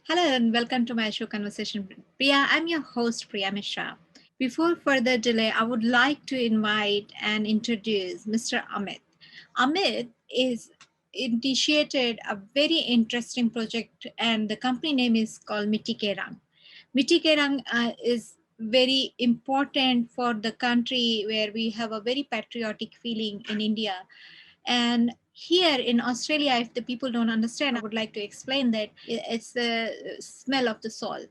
Hello and welcome to my show Conversation with Priya. I'm your host Priya Mishra. Before further delay, I would like to invite and introduce Mr. Amit. Amit is initiated a very interesting project and the company name is called Mitti Ke Rang. Mitti Ke Rang is very important for the country where we have a very patriotic feeling in India. And here in Australia, if the people don't understand, I would like to explain that it's the smell of the soil.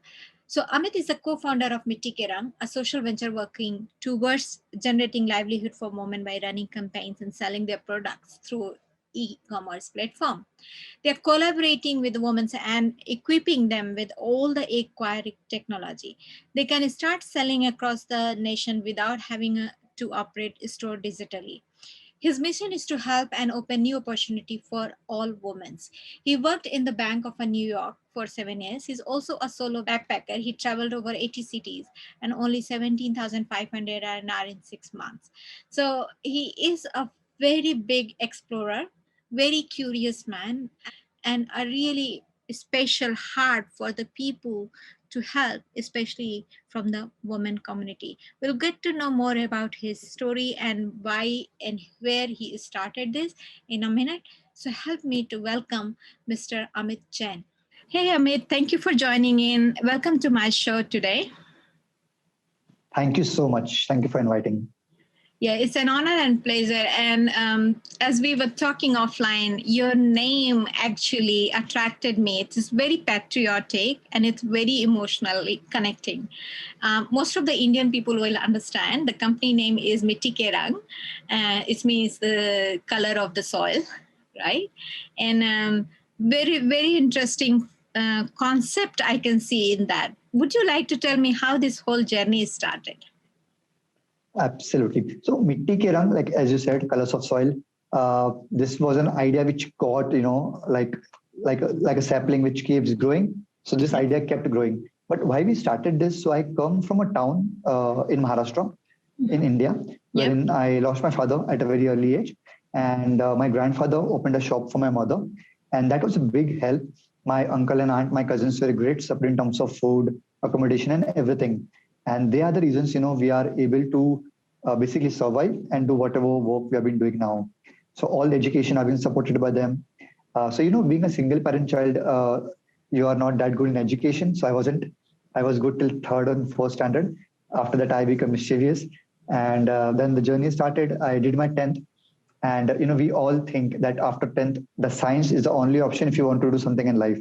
So Amit is a co-founder of Mitti Ke Rang, a social venture working towards generating livelihood for women by running campaigns and selling their products through e-commerce platform. They're collaborating with women and equipping them with all the acquired technology. They can start selling across the nation without having to operate a store digitally. His mission is to help and open new opportunity for all women. He worked in the Bank of New York for 7 years. He's also a solo backpacker. He traveled over 80 cities and only 17,500 an hour in 6 months. So he is a very big explorer, very curious man, and a really special heart for the people to help, especially from the women community. We'll get to know more about his story and why and where he started this in a minute. So help me to welcome Mr. Amith Jain. Hey Amit, thank you for joining in. Welcome to my show today. Thank you so much. Thank you for inviting. Yeah, it's an honor and pleasure. And as we were talking offline, your name actually attracted me. It's very patriotic and it's very emotionally connecting. Most of the Indian people will understand the company name is Mitti Ke Rang. It means the color of the soil, right? And very, very interesting concept I can see in that. Would you like to tell me how this whole journey started? Absolutely. So Mitti Ke Rang, like as you said, colors of soil. This was an idea which got, like a sapling which keeps growing. So this idea kept growing. But why we started this? So I come from a town in Maharashtra, in India, wherein I lost my father at a very early age, and my grandfather opened a shop for my mother, and that was a big help. My uncle and aunt, my cousins were a great support in terms of food, accommodation, and everything. And they are the reasons we are able to basically survive and do whatever work we have been doing now. So all the education have been supported by them. So being a single parent child, you are not that good in education. So I wasn't. I was good till third and fourth standard. After that, I became mischievous, and then the journey started. I did my 10th, and we all think that after 10th, the science is the only option if you want to do something in life.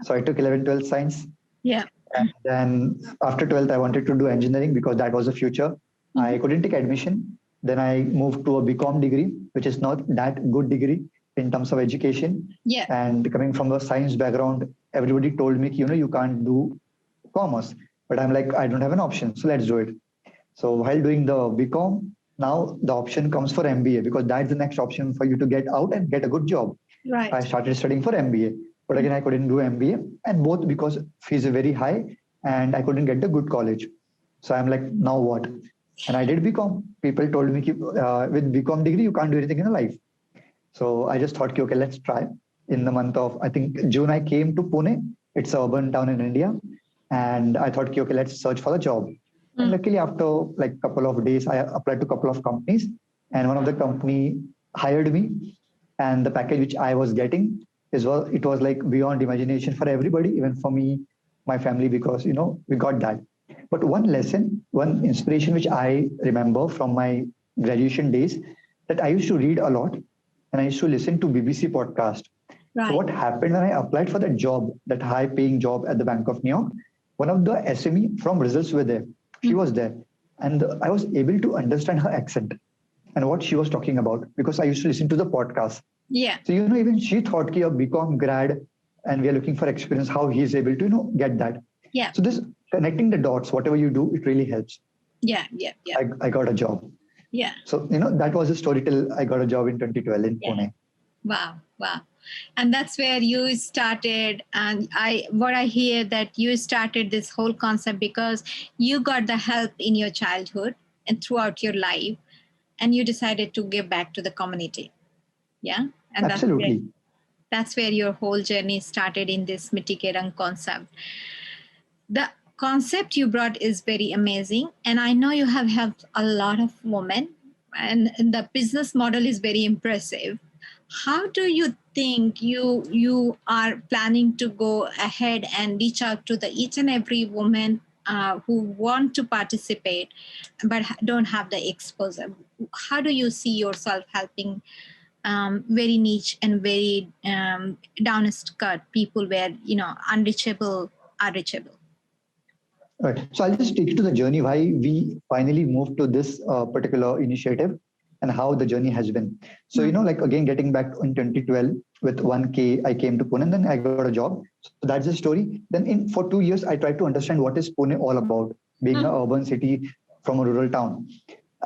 So I took 11, 12 science. Yeah. And then after 12th, I wanted to do engineering because that was the future. I couldn't take admission. Then I moved to a BCom degree, which is not that good degree in terms of education. Yeah. And coming from a science background, everybody told me, you can't do commerce. But I'm like, I don't have an option. So let's do it. So while doing the BCom, now the option comes for MBA because that's the next option for you to get out and get a good job. Right. I started studying for MBA. But again, I couldn't do MBA, and both because fees are very high and I couldn't get the good college. So I'm like, now what? And I did BCom. People told me, with BCom degree, you can't do anything in life. So I just thought, okay, let's try. In the month of, I think, June, I came to Pune. It's an urban town in India. And I thought, okay, let's search for a job. And luckily, after like a couple of days, I applied to a couple of companies. And one of the company hired me. And the package which I was getting it was like beyond imagination for everybody, even for me, my family, because we got that. But one lesson, one inspiration which I remember from my graduation days, that I used to read a lot and I used to listen to BBC podcast. Right. So what happened when I applied for that job, that high paying job at the Bank of New York, one of the SME from results were there. She was there. And I was able to understand her accent and what she was talking about because I used to listen to the podcast. Yeah. So, even she thought a BCom grad and we are looking for experience, how he is able to, get that. Yeah. So this connecting the dots, whatever you do, it really helps. Yeah. I got a job. Yeah. So, that was the story till I got a job in 2012 in Pune. Wow. And that's where you started. And what I hear that you started this whole concept because you got the help in your childhood and throughout your life, and you decided to give back to the community. Yeah. And absolutely. That's where your whole journey started in this Mitti Ke Rang concept. The concept you brought is very amazing, and I know you have helped a lot of women, and the business model is very impressive. How do you think you are planning to go ahead and reach out to the each and every woman who want to participate but don't have the exposure? How do you see yourself helping very niche and very down skirt people where unreachable are reachable? Right. So I'll just take you to the journey why we finally moved to this particular initiative and how the journey has been. So, like again, getting back in 2012 with 1K, I came to Pune and then I got a job. So that's the story. Then for 2 years, I tried to understand what is Pune all about, being an urban city from a rural town.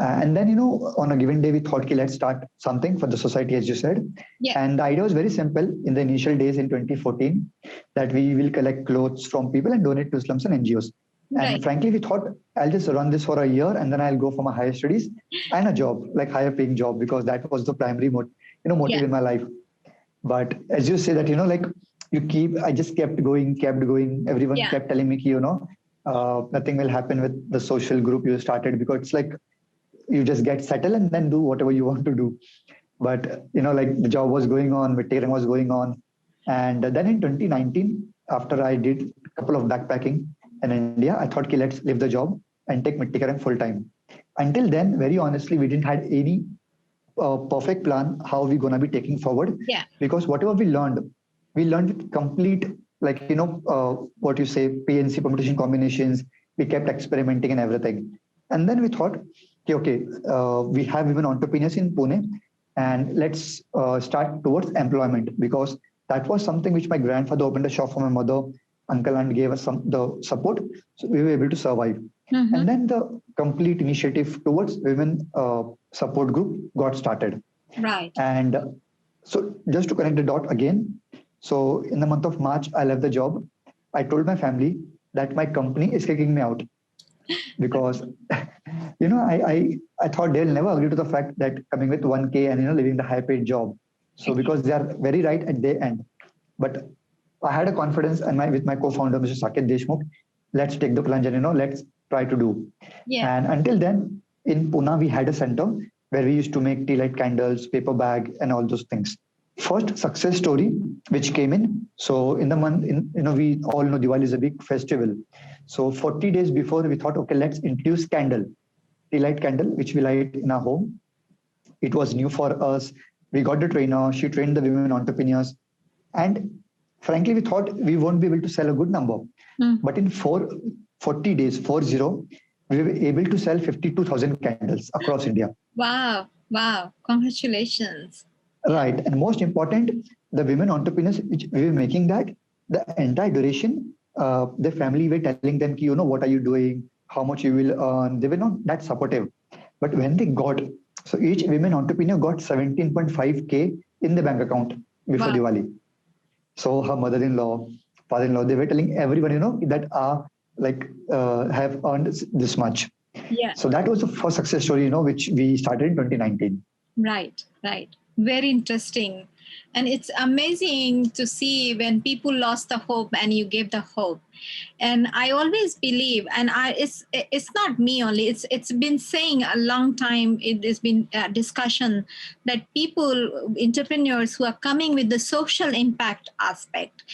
And then, on a given day, we thought, okay, let's start something for the society, as you said. Yeah. And the idea was very simple in the initial days in 2014 that we will collect clothes from people and donate to slums and NGOs. And Right. frankly, we thought I'll just run this for a year and then I'll go for my higher studies and a job, like higher paying job, because that was the primary motive in my life. But as you say that, like I just kept going. Everyone kept telling me, nothing will happen with the social group you started because it's like you just get settled and then do whatever you want to do. But, like the job was going on, Mitti Ke Rang was going on. And then in 2019, after I did a couple of backpacking in India, I thought, okay, let's leave the job and take Mitti Ke Rang full time. Until then, very honestly, we didn't had any perfect plan how we're going to be taking forward. Yeah. Because whatever we learned with complete, like, what you say, PNC permutation combinations. We kept experimenting and everything. And then we thought, okay, we have women entrepreneurs in Pune and let's start towards employment because that was something which my grandfather opened a shop for my mother, uncle, and gave us the support. So we were able to survive. And then the complete initiative towards women support group got started. Right. And so just to connect the dot again, so in the month of March, I left the job. I told my family that my company is kicking me out because, I thought they'll never agree to the fact that coming with 1K and, leaving the high paid job. So because they are very right at their end. But I had a confidence and with my co-founder, Mr. Saket Deshmukh, let's take the plunge and, let's try to do. Yeah. And until then, in Pune, we had a center where we used to make tea light candles, paper bag, and all those things. First success story which came in. So in the month, we all know Diwali is a big festival. So 40 days before, we thought, okay, let's introduce tea light candle, which we light in our home. It was new for us. We got the trainer. She trained the women entrepreneurs. And frankly, we thought we won't be able to sell a good number. But in 40 days, 40, we were able to sell 52,000 candles across India. Wow. Congratulations. Right. And most important, the women entrepreneurs, which we were making that, the entire duration, the family were telling them, what are you doing? How much you will earn? They were not that supportive. But when they got, so each women entrepreneur got 17.5K in the bank account before Diwali. So her mother-in-law, father-in-law, they were telling everyone, that have earned this much. Yeah. So that was the first success story, which we started in 2019. Right. Very interesting. And it's amazing to see when people lost the hope and you gave the hope. And I always believe, and it's not me only, it's been saying a long time, it has been a discussion that people, entrepreneurs who are coming with the social impact aspect,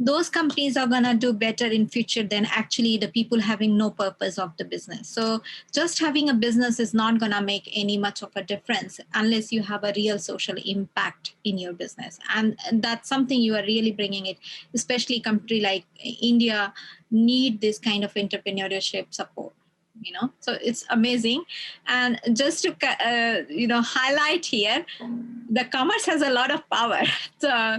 those companies are going to do better in future than actually the people having no purpose of the business. So just having a business is not going to make any much of a difference unless you have a real social impact in your business. And that's something you are really bringing it, especially country like India need this kind of entrepreneurship support. So it's amazing. And just to highlight here, the commerce has a lot of power. So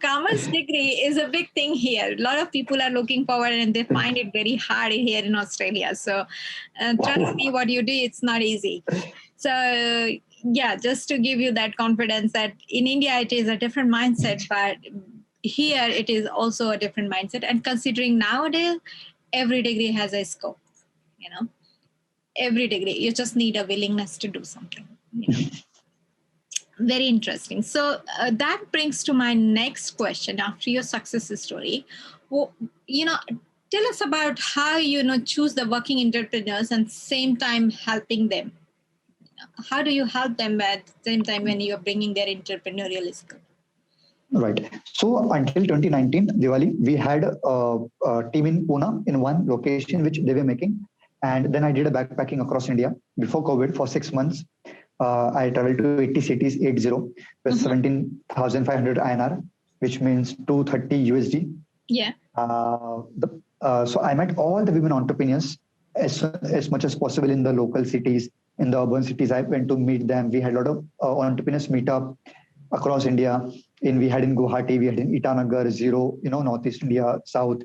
commerce degree is a big thing here. A lot of people are looking forward and they find it very hard here in Australia. So trust me, what you do, it's not easy. So yeah, just to give you that confidence that in India it is a different mindset, but here it is also a different mindset. And considering nowadays, every degree has a scope, every degree. You just need a willingness to do something. Very interesting. So that brings to my next question after your success story. Well, you know, tell us about how choose the working entrepreneurs and same time helping them. How do you help them at the same time when you're bringing their entrepreneurial skill? Right. So until 2019 Diwali, we had a team in Pune in one location which they were making, and then I did a backpacking across India before COVID for 6 months. I traveled to 80 cities, 80 with Mhm. 17,500 INR, which means 230 USD. Yeah. So I met all the women entrepreneurs as much as possible in the local cities, in the urban cities. I went to meet them. We had a lot of entrepreneurs meet up across India. We had in Guwahati, we had in Itanagar, Zero, Northeast India, South.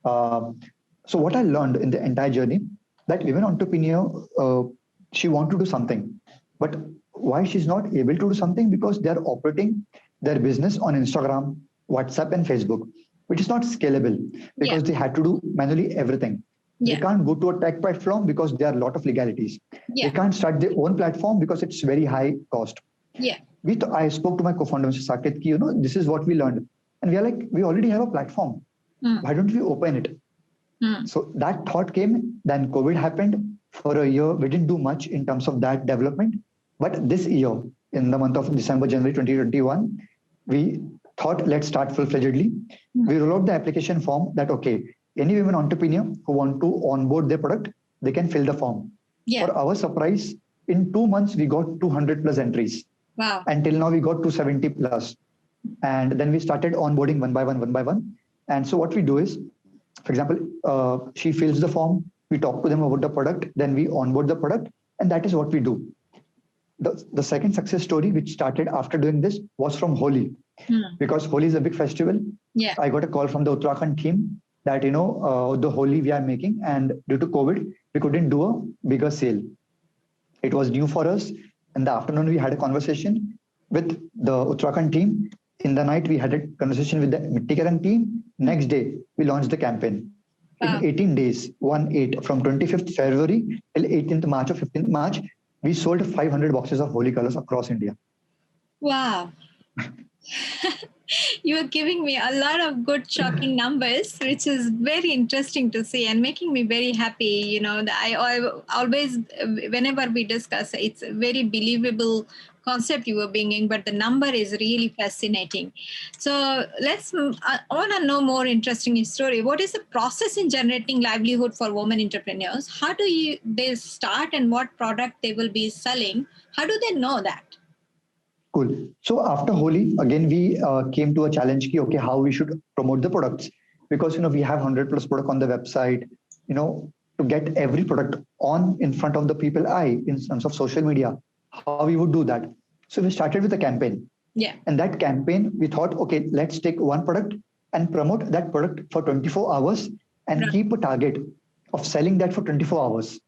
Um, so what I learned in the entire journey, that women entrepreneur, she want to do something, but why she's not able to do something? Because they are operating their business on Instagram, WhatsApp, and Facebook, which is not scalable Yeah. because they had to do manually everything. They Yeah. can't go to a tech platform because there are a lot of legalities. They Yeah. can't start their own platform because it's very high cost. Yeah. I spoke to my co-founder, Mr. Saket, this is what we learned. And we are like, we already have a platform. Mm. Why don't we open it? Mm. So that thought came, then COVID happened. For a year, we didn't do much in terms of that development. But this year, in the month of December, January 2021, we thought, let's start full-fledgedly. We rolled out the application form that, okay, any women entrepreneur who want to onboard their product, they can fill the form. Yeah. For our surprise, in 2 months, we got 200 plus entries. Wow. Until now, we got 270 plus. And then we started onboarding one by one, one by one. And so what we do is, for example, she fills the form, we talk to them about the product, then we onboard the product, and that is what we do. The second success story, which started after doing this, was from Holi, because Holi is a big festival. Yeah. I got a call from the Uttarakhand team that, the Holi we are making, and due to COVID, we couldn't do a bigger sale. It was new for us. In the afternoon, we had a conversation with the Uttarakhand team. In the night, we had a conversation with the Mitti Ke Rang team. Next day, we launched the campaign. In 18 days, 1/8, from 25th February till 18th March or 15th March, we sold 500 boxes of Holi colors across India. Wow. You are giving me a lot of good shocking numbers, which is very interesting to see and making me very happy. I always, whenever we discuss, it's a very believable concept you were bringing, but the number is really fascinating. So I want to know more interesting story. What is the process in generating livelihood for women entrepreneurs? How do they start and what product they will be selling? How do they know that? Cool. So after Holi, again, we came to a challenge, okay, how we should promote the products. Because, we have 100 plus product on the website, to get every product on in front of the people eye in terms of social media, how we would do that. So we started with a campaign. Yeah. And that campaign, we thought, okay, let's take one product and promote that product for 24 hours and keep a target of selling that for 24 hours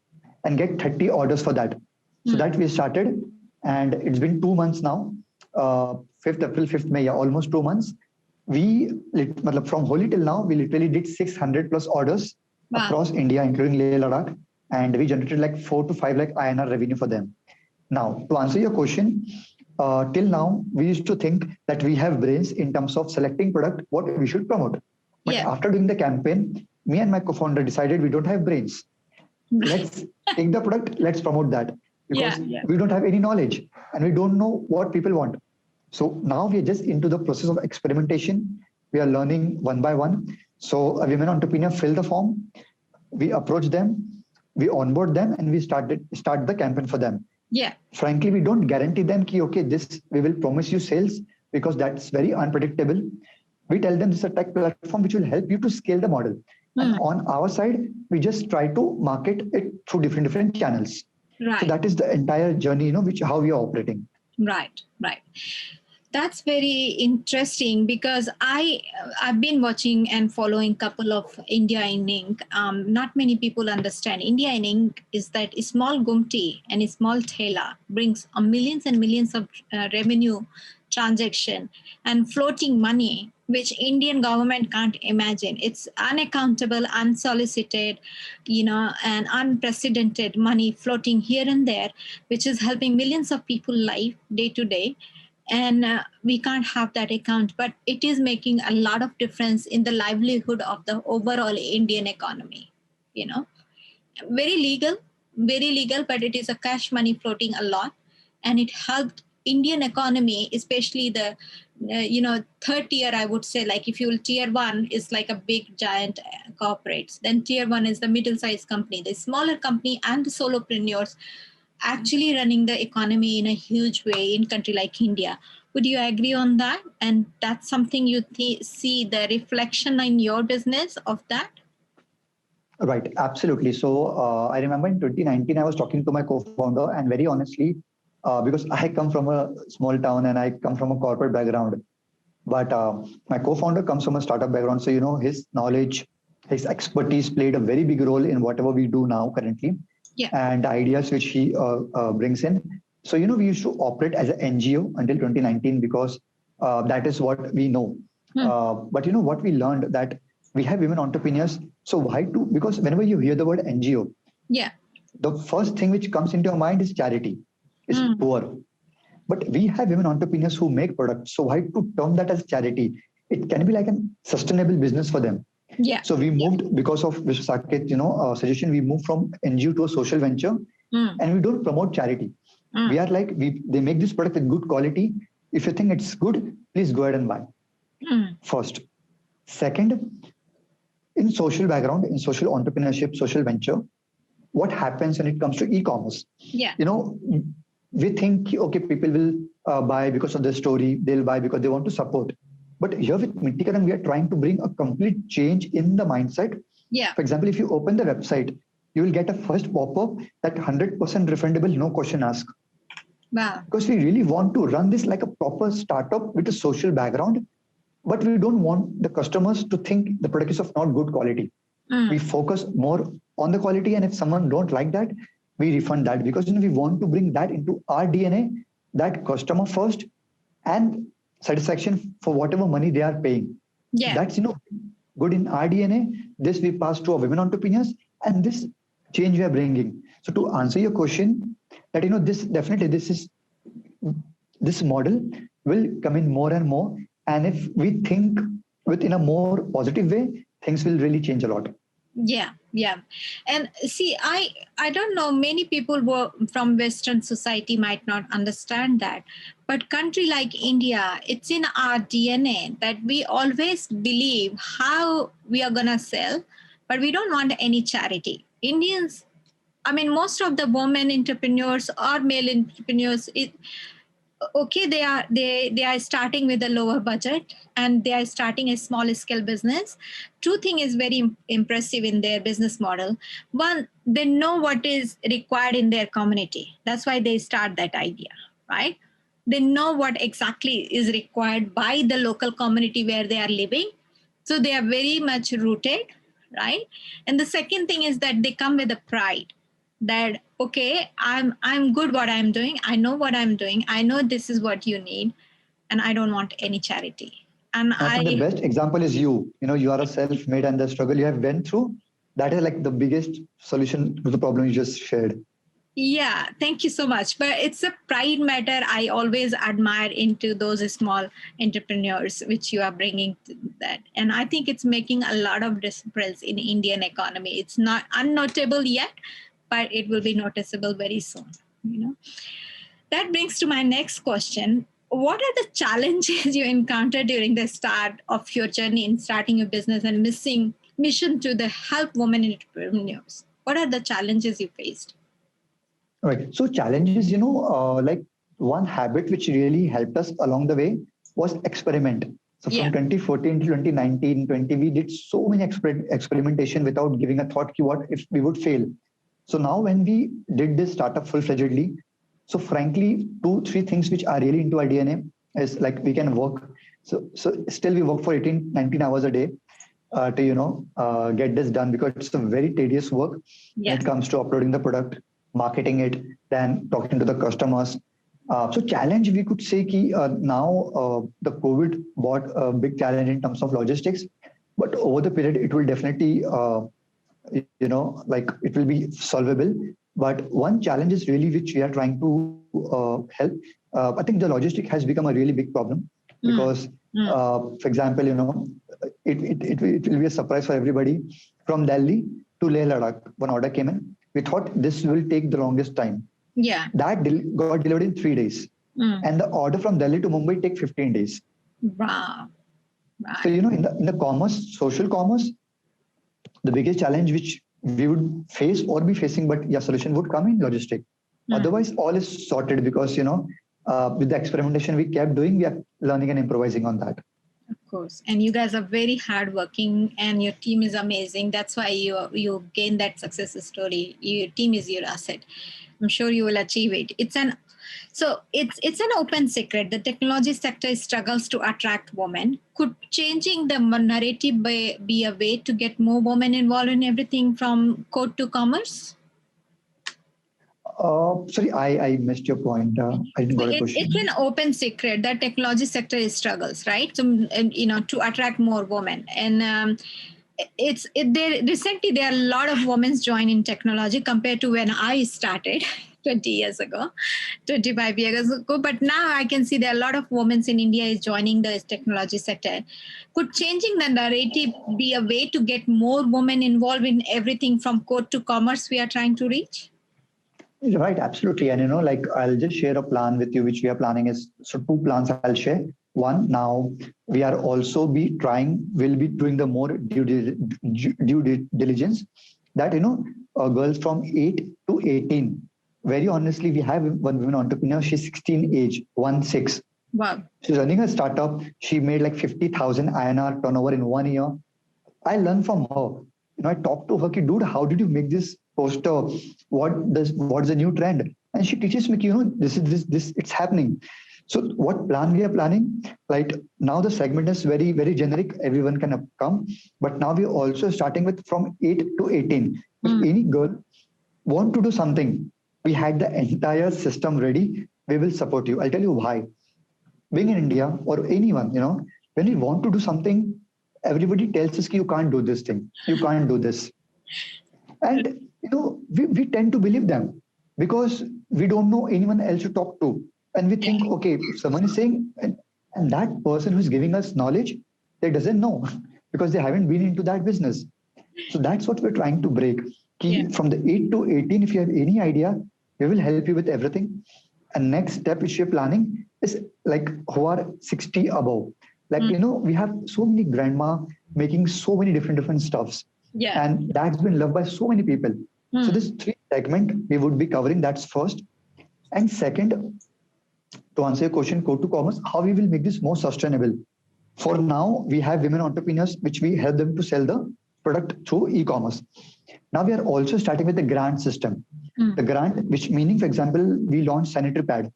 and get 30 orders for that. So that we started, and it's been 2 months now. 5th April, 5th May, almost 2 months. From Holi till now, we literally did 600 plus orders across India, including Leh Ladakh, and we generated like 4 to 5 lakh INR revenue for them. Now, to answer your question, till now, we used to think that we have brains in terms of selecting product, what we should promote. But after doing the campaign, me and my co-founder decided we don't have brains. Let's take the product, let's promote that. Because we don't have any knowledge and we don't know what people want. So now we are just into the process of experimentation. We are learning one by one. So a women entrepreneur fill the form, we approach them, we onboard them, and we start the campaign for them. Yeah. Frankly, we don't guarantee them ki, okay, this we will promise you sales, because that's very unpredictable. We tell them this is a tech platform which will help you to scale the model. And on our side, we just try to market it through different channels. Right. So that is the entire journey, how we are operating. Right. That's very interesting because I've been watching and following a couple of India in Ink. Not many people understand India in Ink is that a small gumti and a small thela brings millions and millions of revenue transaction and floating money, which Indian government can't imagine. It's unaccountable, unsolicited, and unprecedented money floating here and there, which is helping millions of people live day to day. and we can't have that account, but it is making a lot of difference in the livelihood of the overall Indian economy. You know, very legal, very legal, but it is a cash money floating a lot, and it helped Indian economy, especially the third tier. I would say, like, if you will, tier one is like a big giant corporates. Then tier one is the middle sized company, the smaller company, and the solopreneurs actually running the economy in a huge way in country like India. Would you agree on that? And that's something you see the reflection in your business of that? Right, absolutely. So I remember in 2019, I was talking to my co-founder, and very honestly, because I come from a small town and I come from a corporate background, but my co-founder comes from a startup background. So, his knowledge, his expertise played a very big role in whatever we do now currently, Yeah. and the ideas which he brings in. So, we used to operate as an NGO until 2019 because that is what we know. But, what we learned that we have women entrepreneurs. So why to? Because whenever you hear the word NGO, Yeah. the first thing which comes into your mind is charity, is poor. But we have women entrepreneurs who make products. So why to term that as charity? It can be like a sustainable business for them. Yeah. So we moved because of Saket, suggestion. We moved from NGO to a social venture, and we don't promote charity. We are like they make this product with good quality. If you think it's good, please go ahead and buy. First, second, in social background, in social entrepreneurship, social venture, what happens when it comes to e-commerce? Yeah. We think, okay, people will buy because of the story, they'll buy because they want to support. But here with Mitti Ke Rang, we are trying to bring a complete change in the mindset. Yeah. For example, if you open the website, you will get a first pop-up that 100% refundable, no question asked. Wow. Because we really want to run this like a proper startup with a social background, but we don't want the customers to think the product is of not good quality. We focus more on the quality, and if someone don't like that, we refund that, because we want to bring that into our DNA, that customer first and satisfaction for whatever money they are paying. Yeah. That's good in our DNA. This we pass to our women entrepreneurs, and this change we are bringing. So to answer your question, that this definitely this model will come in more and more, and if we think within a more positive way, things will really change a lot. Yeah. And see, I don't know, many people from Western society might not understand that, but country like India, it's in our DNA that we always believe how we are gonna sell, but we don't want any charity. Indians, I mean, most of the women entrepreneurs or male entrepreneurs, okay, they are starting with a lower budget, and they are starting a small scale business. Two thing is very impressive in their business model. One, they know what is required in their community. That's why they start that idea, right? They know what exactly is required by the local community where they are living, so they are very much rooted, right? And the second thing is that they come with a pride that, okay, I'm good what I'm doing, I know what I'm doing, I know this is what you need, and I don't want any charity. And I think the best example is you are a self-made, and the struggle you have went through, that is like the biggest solution to the problem you just shared. Yeah, thank you so much. But it's a pride matter. I always admire into those small entrepreneurs which you are bringing to that, and I think it's making a lot of difference in Indian economy. It's not unnotable yet, but it will be noticeable very soon. That brings to my next question. What are the challenges you encountered during the start of your journey in starting your business and missing mission to the help women entrepreneurs? What are the challenges you faced? Right. So challenges, like one habit which really helped us along the way was experiment. So from 2014 to 2019, 20, we did so many experimentation without giving a thought to what if we would fail. So now when we did this startup full-fledgedly, so frankly, 2, 3 things which are really into our DNA is like we can work. So still we work for 18, 19 hours a day to get this done, because it's a very tedious work when it comes to uploading the product, marketing it, then talking to the customers. So challenge we could say ki now the COVID brought a big challenge in terms of logistics, but over the period it will definitely like it will be solvable. But one challenge is really which we are trying to help. I think the logistic has become a really big problem Mm, because, mm. for example, it will be a surprise for everybody. From Delhi to Leh Ladakh, one order came in. We thought this will take the longest time. Yeah. That got delivered in 3 days, Mm. and the order from Delhi to Mumbai take 15 days. Wow. So Right. in the commerce, social commerce, the biggest challenge which we would face or be facing, but yeah, solution would come in logistic. Mm. Otherwise, all is sorted because with the experimentation we kept doing, we are learning and improvising on that. Of course. And you guys are very hardworking, and your team is amazing. That's why you gain that success story. Your team is your asset. I'm sure you will achieve it. It's an open secret. The technology sector struggles to attract women. Could changing the narrative be a way to get more women involved in everything from code to commerce? Sorry, I missed your point. I didn't got a It's question. an open secret that technology sector is struggles, right? So, to attract more women, and recently there are a lot of women join in technology compared to when I started 20 years ago, 25 years ago. But now I can see there are a lot of women in India is joining the technology sector. Could changing the narrative be a way to get more women involved in everything from code to commerce we are trying to reach? Right, absolutely. And like I'll just share a plan with you, which we are planning is so two plans I'll share. One, now we are also we'll be doing the more due diligence that, girls from 8 to 18. Very honestly, we have one woman entrepreneur, she's 16 age, 1 6. Wow. She's running a startup. She made like 50,000 INR turnover in 1 year. I learned from her. I talked to her, ki, dude, how did you make this poster? What's the new trend? And she teaches me, ki, this, it's happening. So what plan we are planning? Like now the segment is very, very generic. Everyone can come. But now we're also starting with from 8 to 18. If any girl want to do something, we had the entire system ready. We will support you. I'll tell you why. Being in India or anyone, when we want to do something, everybody tells us you can't do this thing, you can't do this. And we tend to believe them because we don't know anyone else to talk to. And we think, okay, if someone is saying, and that person who's giving us knowledge, they doesn't know because they haven't been into that business. So that's what we're trying to break. Yeah. From the 8 to 18, if you have any idea, we will help you with everything. And next step which you're planning is like who are 60 above. Like, we have so many grandma making so many different stuffs. Yeah. And that's been loved by so many people. So this three segment we would be covering, that's first. And second, to answer your question, code to commerce, how we will make this more sustainable. For now, we have women entrepreneurs, which we help them to sell the product through e-commerce. Now we are also starting with the grant system. The grant, which meaning, for example, we launched sanitary pad.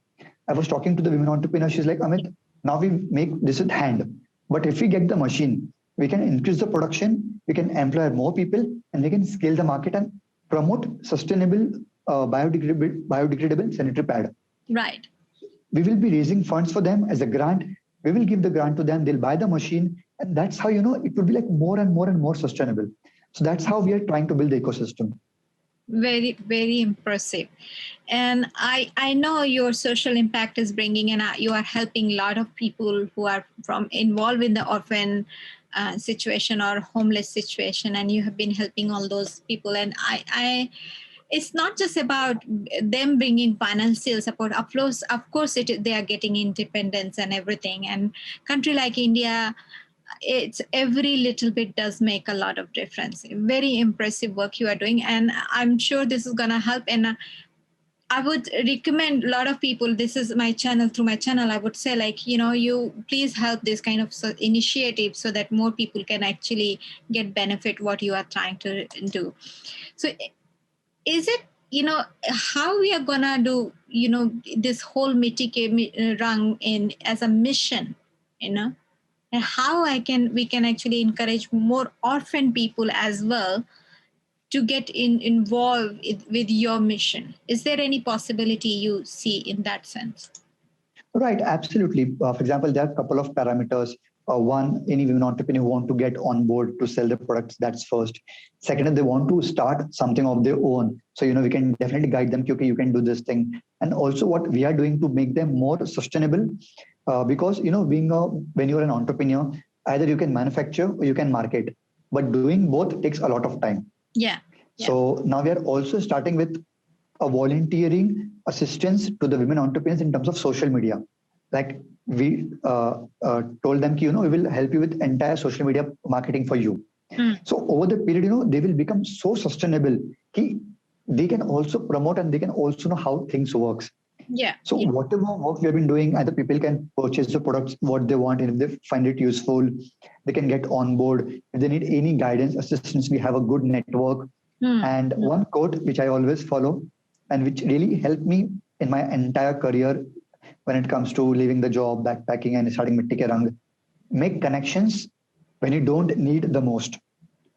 I was talking to the women entrepreneur. She's like, Amit, now we make this with hand. But if we get the machine, we can increase the production, we can employ more people, and we can scale the market and promote sustainable, biodegradable sanitary pad. Right. We will be raising funds for them as a grant. We will give the grant to them. They'll buy the machine. And that's how, it will be like more and more and more sustainable. So that's how we are trying to build the ecosystem. Very, very impressive. And I know your social impact is bringing, and you are helping a lot of people who are from involved in the orphan situation or homeless situation, and you have been helping all those people. And I it's not just about them bringing financial support. Of course they are getting independence and everything. And country like India, it's every little bit does make a lot of difference. Very impressive work you are doing, and I'm sure this is going to help. And I would recommend a lot of people, this is my channel, through my channel I would say, like, you please help this kind of initiative so that more people can actually get benefit what you are trying to do. So is it, how we are gonna do, this whole Mitti Ke Rang in as a mission, and how we can actually encourage more orphan people as well to get involved with your mission? Is there any possibility you see in that sense? Right, absolutely. For example, there are a couple of parameters. one, any women entrepreneur who want to get on board to sell their products, that's first. Second, if they want to start something of their own, so we can definitely guide them, okay, you can do this thing. And also what we are doing to make them more sustainable, because when you're an entrepreneur, either you can manufacture or you can market, but doing both takes a lot of time. Yeah. So now we are also starting with a volunteering assistance to the women entrepreneurs in terms of social media. Like we told them, we will help you with entire social media marketing for you. So over the period, they will become so sustainable. They can also promote and they can also know how things works. Yeah. So whatever work we have been doing, either people can purchase the products what they want, and if they find it useful, they can get on board. If they need any guidance, assistance, we have a good network. And one quote which I always follow, and which really helped me in my entire career when it comes to leaving the job, backpacking, and starting Mitti Ke Rang: make connections when you don't need the most.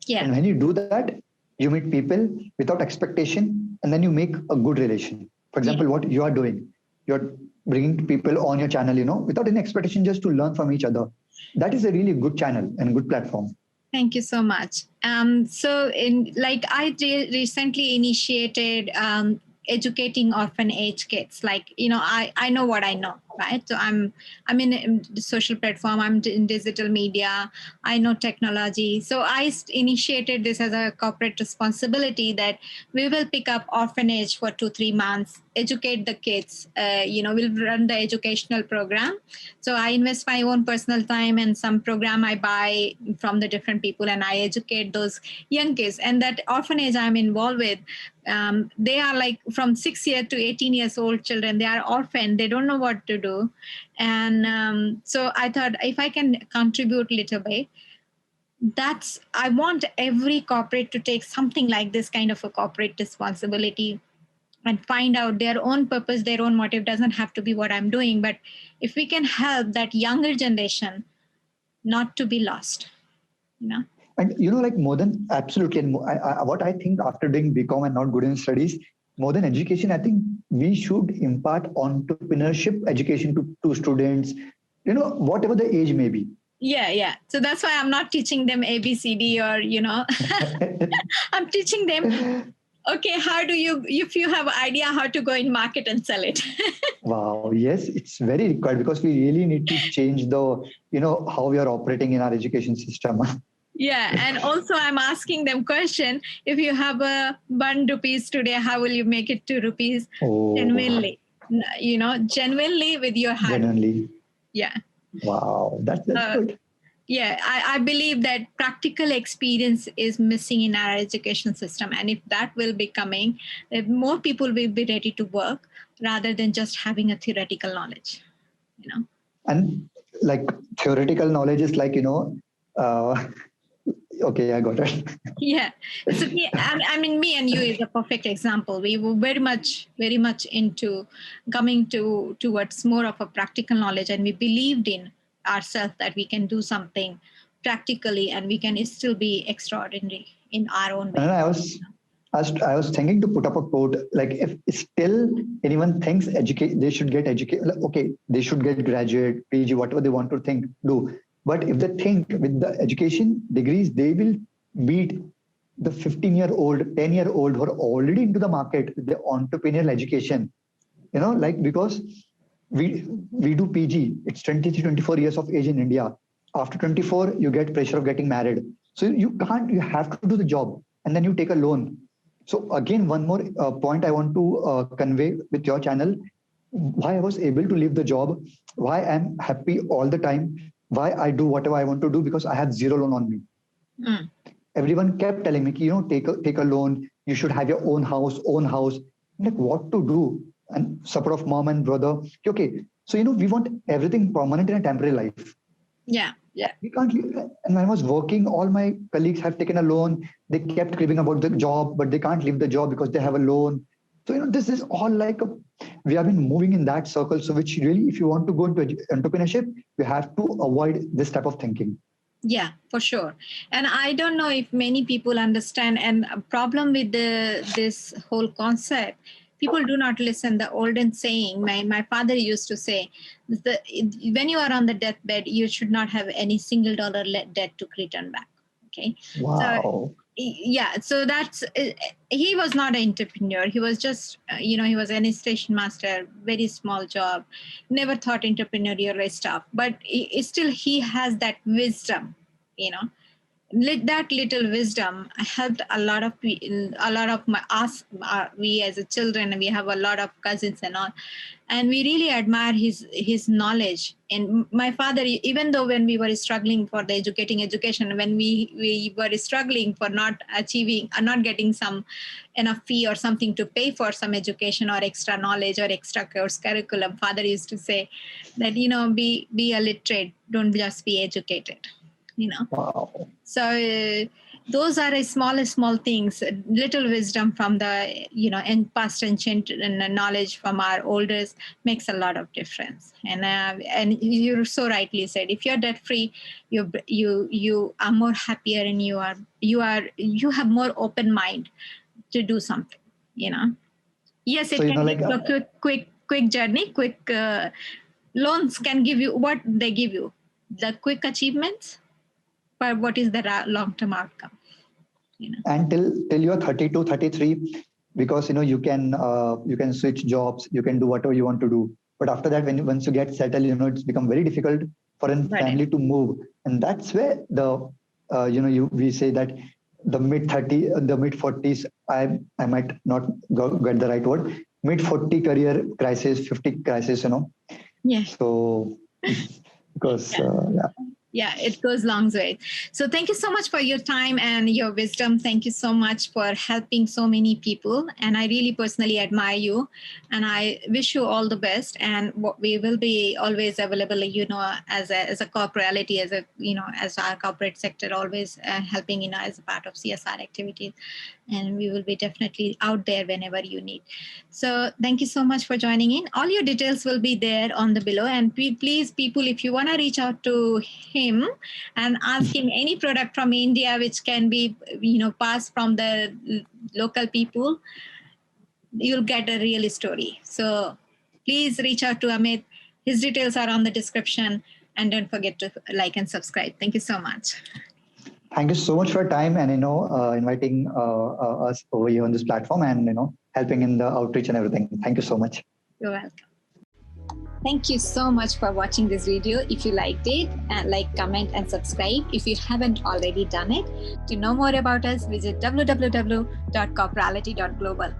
Yeah. And when you do that, you meet people without expectation, and then you make a good relation. For example, what you are doing, you're bringing people on your channel, without any expectation, just to learn from each other. That is a really good channel and good platform. Thank you so much. So I recently initiated educating orphanage kids. I know what I know, right? So I'm in the social platform. I'm in digital media. I know technology. So I initiated this as a corporate responsibility that we will pick up orphanage for 2-3 months, educate the kids. We'll run the educational program. So I invest my own personal time and some program I buy from the different people, and I educate those young kids. And that orphanage I'm involved with, they are like from 6 years to 18 years old children. They are orphan. They don't know what to do. And so I thought if I can contribute a little bit, I want every corporate to take something like this kind of a corporate responsibility and find out their own purpose, their own motive. Doesn't have to be what I'm doing, but if we can help that younger generation not to be lost, And like more than absolutely, and what I think after doing BCom and not good in studies, more than education, I think we should impart entrepreneurship education to students, whatever the age may be. Yeah. So that's why I'm not teaching them ABCD or I'm teaching them. Okay, how do you, if you have idea how to go in market and sell it? Wow, yes, it's very required because we really need to change the, how we are operating in our education system. Yeah, and also I'm asking them question, if you have a 1 rupees today, how will you make it 2 rupees? Oh. Genuinely, genuinely with your heart. Genuinely. Yeah. Wow, that's good. Yeah, I believe that practical experience is missing in our education system. And if that will be coming, more people will be ready to work rather than just having a theoretical knowledge, And like theoretical knowledge is like, okay, I got it. Yeah. So me and you is a perfect example. We were very much into coming towards more of a practical knowledge, and we believed in ourselves that we can do something practically and we can still be extraordinary in our own way. And I was thinking to put up a quote, like if still anyone thinks they should get educated, okay, they should get graduate, PG, whatever they want to think, do. But if they think with the education degrees, they will beat the 15-year-old, 10-year-old who are already into the market with the entrepreneurial education. Because we do PG, it's 23, 24 years of age in India. After 24, you get pressure of getting married. So you have to do the job and then you take a loan. So again, one more point I want to convey with your channel, why I was able to leave the job, why I'm happy all the time, why I do whatever I want to do, because I have zero loan on me. Everyone kept telling me, take a loan, you should have your own house. I'm like, what to do? And support of mom and brother. Okay, so we want everything permanent in a temporary life. Yeah. We can't. And when I was working, all my colleagues have taken a loan. They kept cribbing about the job, but they can't leave the job because they have a loan. So this is all like we have been moving in that circle. So which really, if you want to go into entrepreneurship, you have to avoid this type of thinking. Yeah, for sure. And I don't know if many people understand. And a problem with this whole concept, People do not listen. The olden saying, my father used to say, when you are on the deathbed, you should not have any single dollar debt to return back. Okay. So Wow. yeah, so that's he was not an entrepreneur. He was just he was an station master, very small job, never thought entrepreneurial stuff, but still he has that wisdom. That little wisdom helped a lot of us. We as a children, we have a lot of cousins and all, and we really admire his knowledge. And my father, even though when we were struggling for the education, when we were struggling for not achieving not getting some enough fee or something to pay for some education or extra knowledge or extra course curriculum, father used to say that be a literate, don't just be educated. Wow. So those are a small things, little wisdom from the and past ancient and knowledge from our elders makes a lot of difference. And you so rightly said, if you're debt free, you are more happier, and you have more open mind to do something. Yes, it So, can like, give you a quick journey, quick loans can give you what they give you, the quick achievements, but what is the long-term outcome? and till you're 32, 33, because you can switch jobs, you can do whatever you want to do. But after that, once you get settled, it's become very difficult for a family to move, and that's where we say that the mid 40s, I might not get the right word, mid 40 career crisis, 50 crisis, Yeah. So because yeah, it goes long way. So thank you so much for your time and your wisdom. Thank you so much for helping so many people. And I really personally admire you. And I wish you all the best. And we will be always available, as a corporality, as our corporate sector, always helping, as a part of CSR activities. And we will be definitely out there whenever you need. So thank you so much for joining in. All your details will be there on the below. And please, people, if you want to reach out to him and ask him any product from India which can be passed from the local people, you'll get a real story. So please reach out to Amit. His details are on the description, and don't forget to like and subscribe. Thank you so much. Thank you so much for your time and inviting us over here on this platform, and helping in the outreach and everything. Thank you so much. You're welcome. Thank you so much for watching this video. If you liked it, like, comment, and subscribe if you haven't already done it. To know more about us, visit www.corporality.global.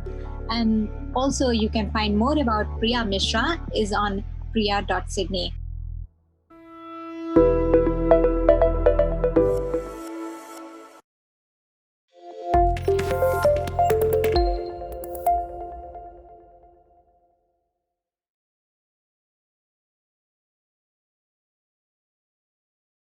And also you can find more about Priya Mishra is on priya.sydney.